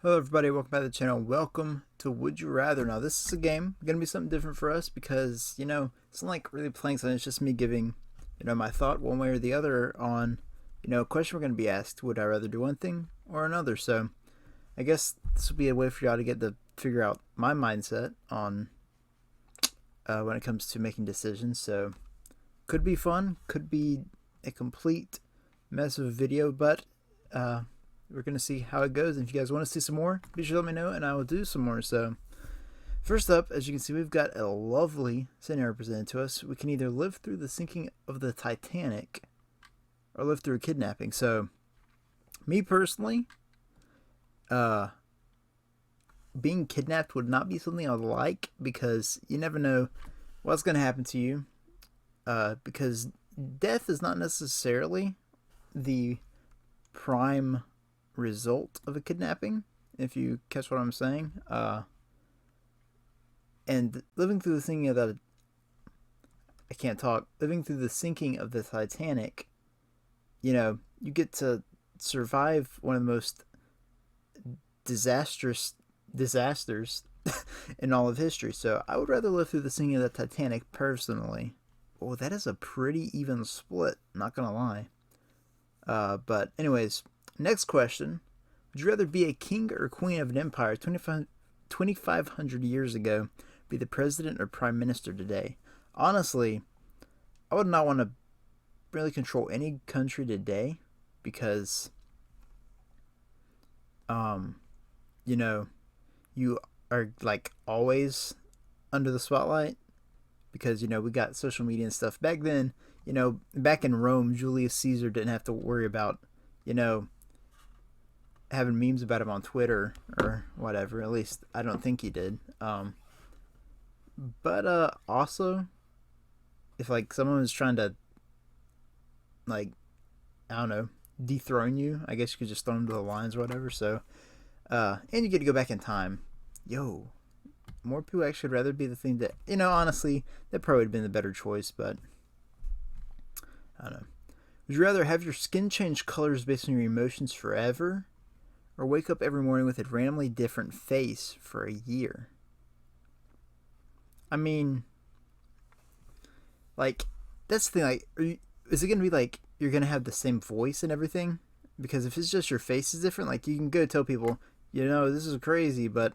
Hello everybody, welcome back to the channel. Welcome to Would You Rather. Now this is a game, gonna be something different for us because, it's not like really playing something, it's just me giving, my thought one way or the other on, a question we're gonna be asked. Would I rather do one thing or another? So I guess this will be a way for y'all to get to figure out my mindset on when it comes to making decisions. So could be fun, could be a complete mess of a video, but we're gonna see how it goes. And if you guys want to see some more, be sure to let me know, and I will do some more. So first up, as you can see, we've got a lovely scenario presented to us. We can either live through the sinking of the Titanic or live through a kidnapping. So me personally, uh, being kidnapped would not be something I'd like because you never know what's gonna happen to you. Because death is not necessarily the prime result of a kidnapping, if you catch what I'm saying. And living through the sinking of the I can't talk. Living through the sinking of the Titanic, you get to survive one of the most disastrous disasters in all of history. So I would rather live through the sinking of the Titanic personally. Oh, that is a pretty even split, not gonna lie. But anyways, next question. Would you rather be a king or queen of an empire 2,500 years ago, be the president or prime minister today? Honestly, I would not want to really control any country today because, um, you know, you are like always under the spotlight because, we got social media and stuff. Back then, back in Rome, Julius Caesar didn't have to worry about, you know, having memes about him on Twitter or whatever. At least I don't think he did. But also, if like someone was trying to like I don't know dethrone you, I guess you could just throw them to the lions or whatever. So and you get to go back in time. Yo, more people actually would rather be the thing that honestly that probably would have been the better choice, but I don't know. Would you rather have your skin change colors based on your emotions forever, or wake up every morning with a randomly different face for a year? I mean, like, that's the thing. Like, is it gonna be like you're gonna have the same voice and everything? Because if it's just your face is different, like you can go tell people, this is crazy, but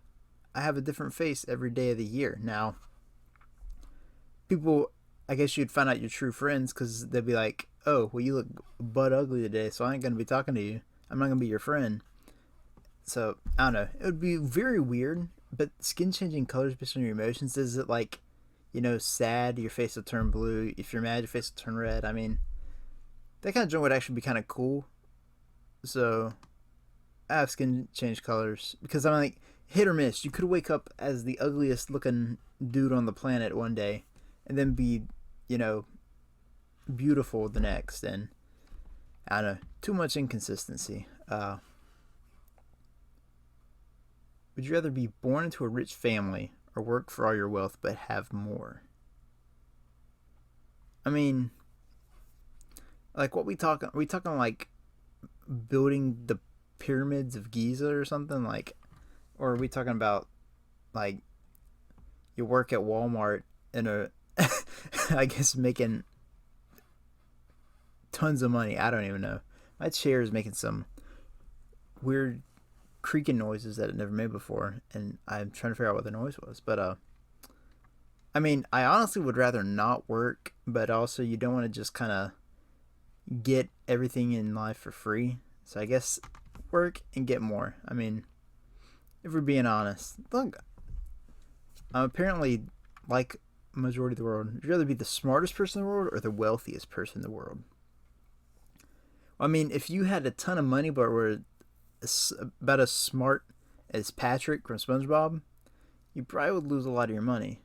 I have a different face every day of the year. Now, people, I guess you'd find out your true friends because they'd be like, "Oh, well, you look butt ugly today, so I ain't gonna be talking to you. I'm not gonna be your friend." So I don't know. It would be very weird. But skin changing colors based on your emotions, is it like, sad, your face will turn blue. If you're mad, your face will turn red. I mean, that kind of joint would actually be kind of cool. So I have skin change colors because I'm like hit or miss. You could wake up as the ugliest looking dude on the planet one day, and then be, you know, beautiful the next. And I don't know, too much inconsistency. Would you rather be born into a rich family or work for all your wealth but have more? I mean, like what we talking? Are we talking like building the pyramids of Giza or something like, or are we talking about like you work at Walmart and I guess making tons of money? I don't even know. My chair is making some weird creaking noises that it never made before, and I'm trying to figure out what the noise was. But I mean, I honestly would rather not work, but also you don't want to just kind of get everything in life for free. So I guess work and get more. I mean, if we're being honest, look, I'm apparently like majority of the world. Would you rather be the smartest person in the world or the wealthiest person in the world? I mean, if you had a ton of money but were about as smart as Patrick from SpongeBob, you probably would lose a lot of your money.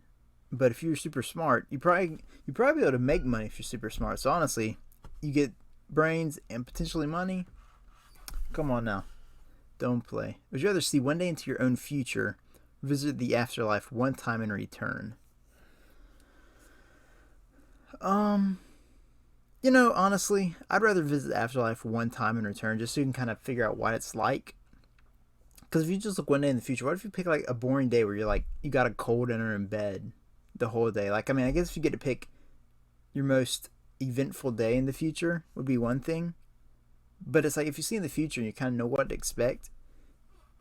But if you're super smart, you probably be able to make money if you're super smart. So honestly, you get brains and potentially money. Come on now, don't play. Would you rather see one day into your own future, visit the afterlife one time and return? Um, honestly, I'd rather visit the afterlife one time and return just so you can kind of figure out what it's like. Because if you just look one day in the future, what if you pick like a boring day where you're like you got a cold and are in bed the whole day? Like, I mean, I guess if you get to pick your most eventful day in the future would be one thing, but it's like if you see in the future and you kind of know what to expect,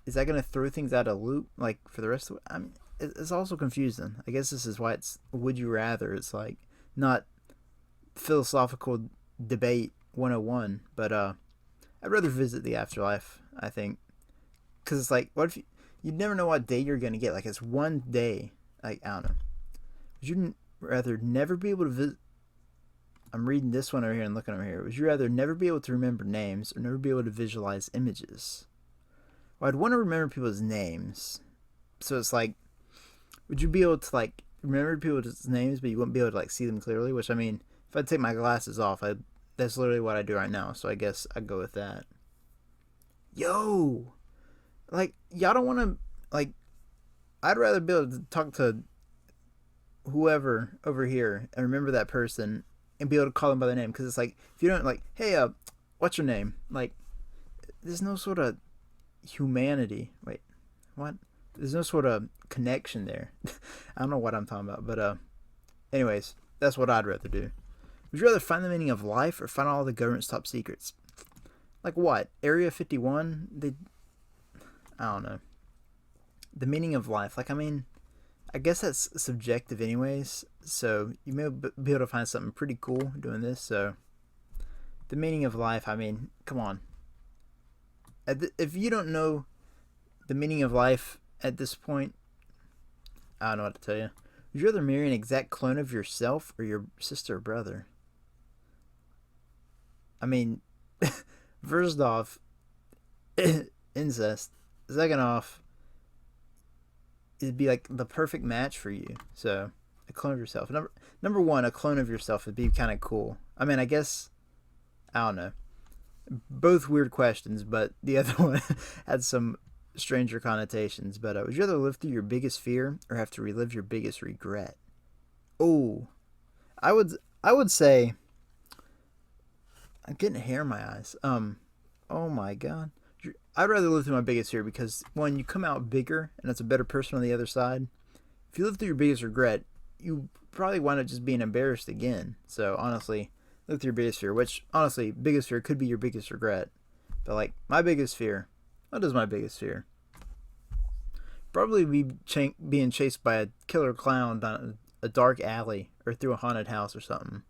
is that going to throw things out of loop like for the rest of it? I mean, it's also confusing. I guess this is why it's would you rather. It's like not philosophical debate 101, but I'd rather visit the afterlife, I think, because it's like what if you never know what day you're going to get. Like it's one day. Like I don't know. Would you rather never be able to visit? I'm reading this one over here and looking over here. Would you rather never be able to remember names or never be able to visualize images? Well, I'd want to remember people's names. So it's like, would you be able to like remember people's names, but you wouldn't be able to like see them clearly? Which I mean, if I take my glasses off, that's literally what I do right now. So I guess I'd go with that. Yo, like y'all don't want to like. I'd rather be able to talk to whoever over here and remember that person and be able to call them by their name, because it's like if you don't like, hey, what's your name? Like, there's no sort of humanity. Wait, what? There's no sort of connection there. I don't know what I'm talking about, but anyways, that's what I'd rather do. Would you rather find the meaning of life or find all the government's top secrets? Like what? Area 51? I don't know. The meaning of life. Like, I mean, I guess that's subjective anyways, so you may be able to find something pretty cool doing this. So the meaning of life, I mean, come on. If you don't know the meaning of life at this point, I don't know what to tell you. Would you rather marry an exact clone of yourself or your sister or brother? I mean, first off, incest. Second off, it'd be like the perfect match for you. So a clone of yourself. Number one, a clone of yourself would be kind of cool. I mean, I guess I don't know. Both weird questions, but the other one had some stranger connotations. But would you rather live through your biggest fear or have to relive your biggest regret? Oh, I would say I'm getting hair in my eyes. Oh my god. I'd rather live through my biggest fear because one, you come out bigger and it's a better person on the other side. If you live through your biggest regret, you probably wind up just being embarrassed again. So honestly, live through your biggest fear, which honestly, biggest fear could be your biggest regret. But like my biggest fear, what is my biggest fear? Probably be being chased by a killer clown down a dark alley or through a haunted house or something,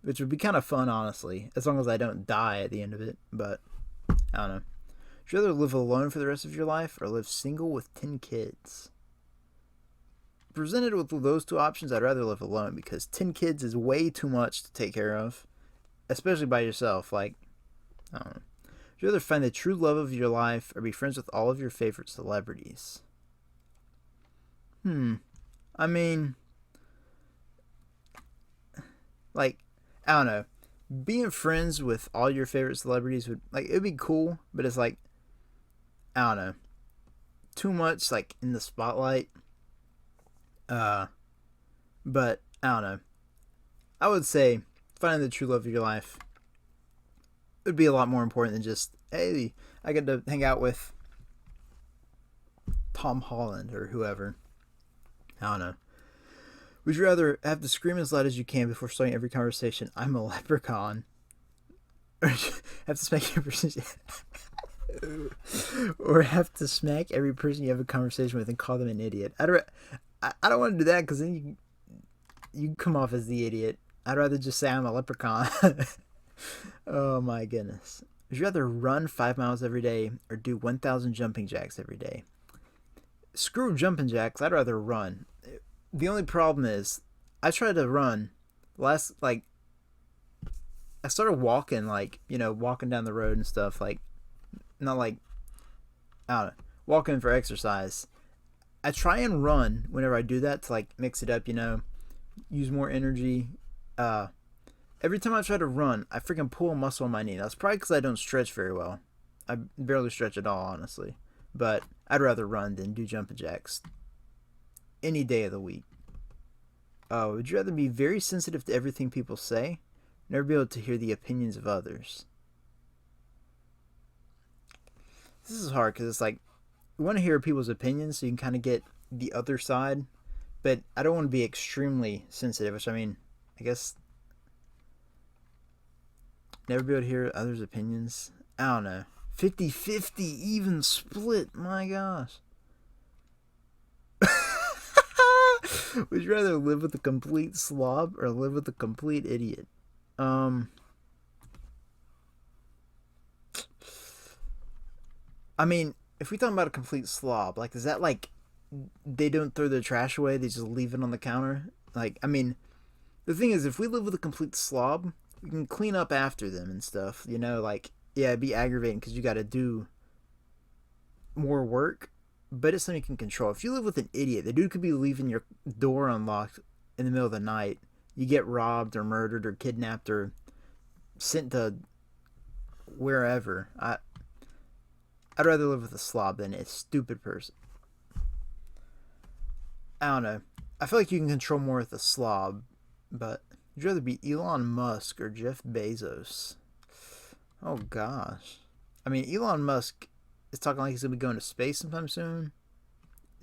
which would be kind of fun, honestly, as long as I don't die at the end of it. But I don't know. Would you rather live alone for the rest of your life or live single with 10 kids? Presented with those two options, I'd rather live alone because 10 kids is way too much to take care of, especially by yourself. Like, I don't know. Would you rather find the true love of your life or be friends with all of your favorite celebrities? I mean, like, I don't know. Being friends with all your favorite celebrities would, like, it'd be cool, but it's like, I don't know. Too much, like, in the spotlight. But, I don't know. I would say finding the true love of your life would be a lot more important than just, hey, I get to hang out with Tom Holland or whoever. I don't know. Would you rather have to scream as loud as you can before starting every conversation, I'm a leprechaun? Or have to smack every person or have to smack every person you have a conversation with and call them an idiot? I don't want to do that because then you come off as the idiot. I'd rather just say I'm a leprechaun. Oh my goodness. Would you rather run 5 miles every day or do 1,000 jumping jacks every day? Screw jumping jacks. I'd rather run. The only problem is I tried to run last, like, I started walking, like, walking down the road and stuff, like, not like, I don't know, walking for exercise. I try and run whenever I do that to, like, mix it up, use more energy. Every time I try to run, I freaking pull a muscle in my knee. That's probably because I don't stretch very well. I barely stretch at all, honestly. But I'd rather run than do jumping jacks any day of the week. Would you rather be very sensitive to everything people say, never be able to hear the opinions of others? This is hard because it's like, want to hear people's opinions so you can kind of get the other side, but I don't want to be extremely sensitive, which I mean, I guess never be able to hear others' opinions. I don't know. 50-50 even split. My gosh. Would you rather live with a complete slob or live with a complete idiot? I mean, if we talking about a complete slob, like, is that like they don't throw their trash away, they just leave it on the counter? Like, I mean, the thing is, if we live with a complete slob, we can clean up after them and stuff, you know? Like, yeah, it'd be aggravating because you got to do more work, but it's something you can control. If you live with an idiot, the dude could be leaving your door unlocked in the middle of the night. You get robbed or murdered or kidnapped or sent to wherever. I'd rather live with a slob than a stupid person. I don't know. I feel like you can control more with a slob, but would you rather be Elon Musk or Jeff Bezos? Oh gosh. I mean, Elon Musk is talking like he's gonna be going to space sometime soon.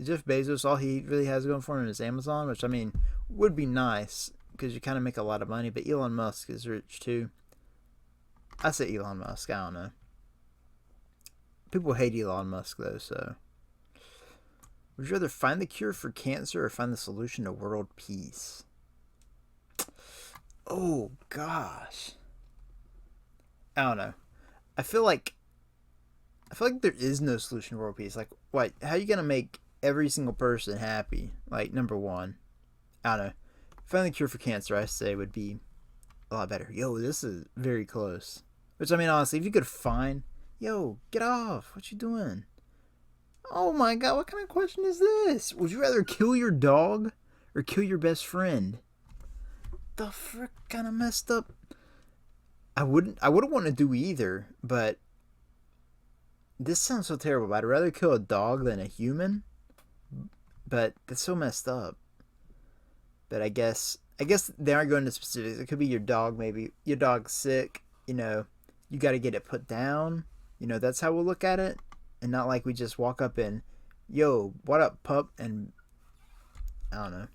Jeff Bezos, all he really has going for him is Amazon, which I mean would be nice because you kind of make a lot of money. But Elon Musk is rich too. I say Elon Musk. I don't know. People hate Elon Musk though, so. Would you rather find the cure for cancer or find the solution to world peace? Oh gosh. I don't know. I feel like there is no solution to world peace. Like, what? How are you gonna make every single person happy? Like, number one, I don't know. Finding the cure for cancer, I say, would be a lot better. Yo, this is very close. Which I mean, honestly, if you could find, yo, get off. What you doing? Oh my god, what kind of question is this? Would you rather kill your dog or kill your best friend? The frick kind of messed up. I wouldn't want to do either, but this sounds so terrible. But I'd rather kill a dog than a human. But that's so messed up. But I guess they aren't going into specifics. It could be your dog, maybe. Your dog's sick, you know, you got to get it put down. You know, that's how we'll look at it. And not like we just walk up and, yo, what up, pup? And I don't know.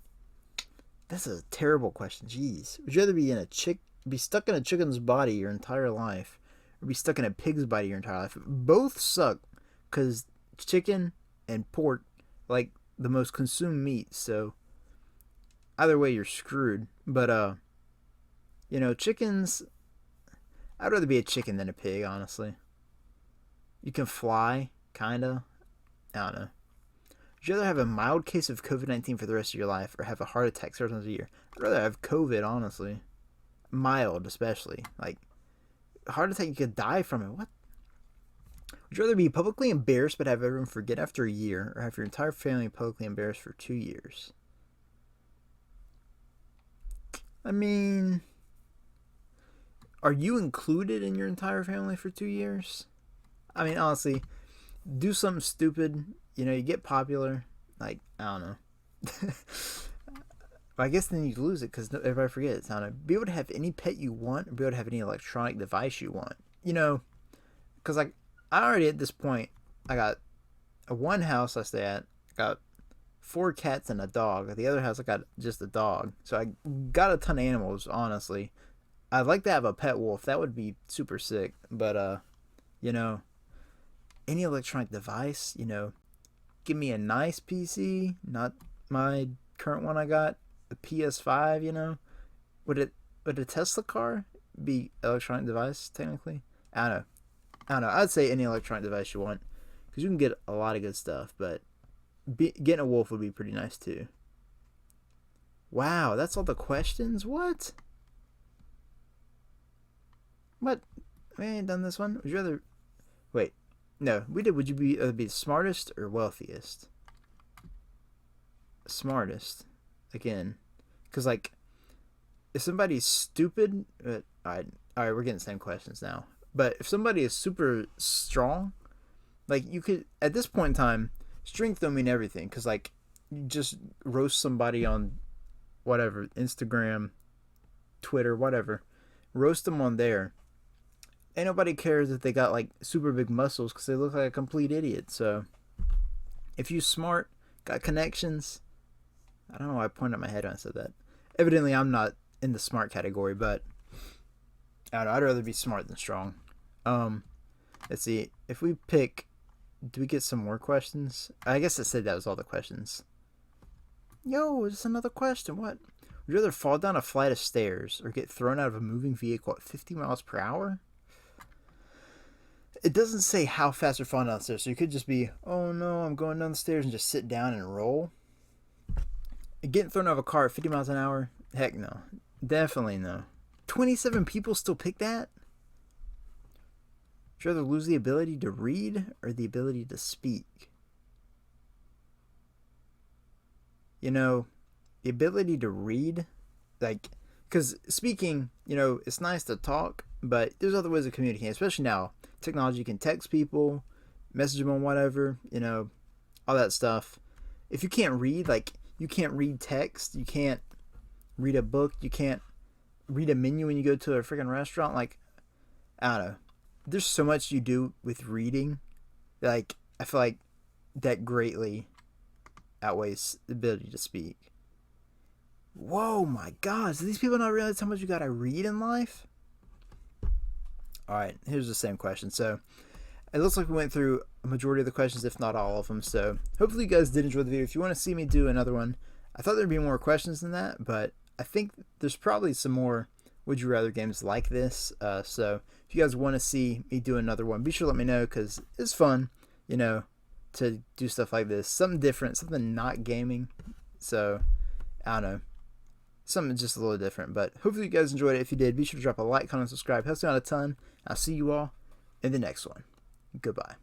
That's a terrible question. Jeez. Would you rather be stuck in a chicken's body your entire life, or be stuck in a pig's body your entire life? Both suck, because chicken and pork, like, the most consumed meat. So either way, you're screwed. But you know, chickens. I'd rather be a chicken than a pig, honestly. You can fly, kinda. I don't know. Would you rather have a mild case of COVID-19 for the rest of your life or have a heart attack several times a year? I'd rather have COVID, honestly. Mild, especially. Like, a heart attack, you could die from it. What? Would you rather be publicly embarrassed but have everyone forget after a year or have your entire family publicly embarrassed for 2 years? I mean, are you included in your entire family for 2 years? I mean, honestly, do something stupid. You know, you get popular. Like, I don't know. But I guess then you lose it because everybody forgets. I don't know. Be able to have any pet you want or be able to have any electronic device you want. You know, because, like, I already at this point, I got one house I stay at. I got 4 cats and a dog. At the other house, I got just a dog. So I got a ton of animals, honestly. I'd like to have a pet wolf. That would be super sick. But, you know, any electronic device, you know, give me a nice PC, not my current one I got, a PS5, you know. Would a Tesla car be electronic device technically? I don't know. I'd say any electronic device you want because you can get a lot of good stuff, but getting a wolf would be pretty nice too. Wow, that's all the questions? What? We ain't done this one. Would you rather wait? No, we did. Would you be smartest or wealthiest? Smartest, again, because like, if somebody's stupid, all right, we're getting the same questions now. But if somebody is super strong, like you could at this point in time, strength don't mean everything. Because like, you just roast somebody on whatever Instagram, Twitter, whatever, roast them on there. Ain't nobody cares if they got like super big muscles because they look like a complete idiot. So If you smart, got connections, I don't know why I pointed at my head when I said that. Evidently, I'm not in the smart category, but I don't know, I'd rather be smart than strong. Let's see. If we pick, do we get some more questions? I guess I said that was all the questions. Yo, just another question. What? Would you rather fall down a flight of stairs or get thrown out of a moving vehicle at 50 miles per hour? It doesn't say how fast you're falling down the stairs, so you could just be, oh no, I'm going down the stairs and just sit down and roll. Getting thrown out of a car at 50 miles an hour? Heck no. Definitely no. 27 people still pick that? Would you rather lose the ability to read or the ability to speak? You know, the ability to read, like, because speaking, you know, it's nice to talk, but there's other ways of communicating, especially now. Technology can text people, message them on whatever, you know, all that stuff. If you can't read, like, you can't read text, you can't read a book, you can't read a menu when you go to a freaking restaurant, like, I don't know. There's so much you do with reading, like, I feel like that greatly outweighs the ability to speak. Whoa, my gosh, do these people not realize how much you gotta read in life? Alright, here's the same question. So, it looks like we went through a majority of the questions, if not all of them. So, hopefully you guys did enjoy the video. If you want to see me do another one, I thought there'd be more questions than that, but I think there's probably some more Would You Rather games like this. So, if you guys want to see me do another one, be sure to let me know, because it's fun, you know, to do stuff like this. Something different, something not gaming. So, I don't know. Something just a little different. But hopefully you guys enjoyed it. If you did, be sure to drop a like, comment, subscribe. Helps me out a ton. I'll see you all in the next one. Goodbye.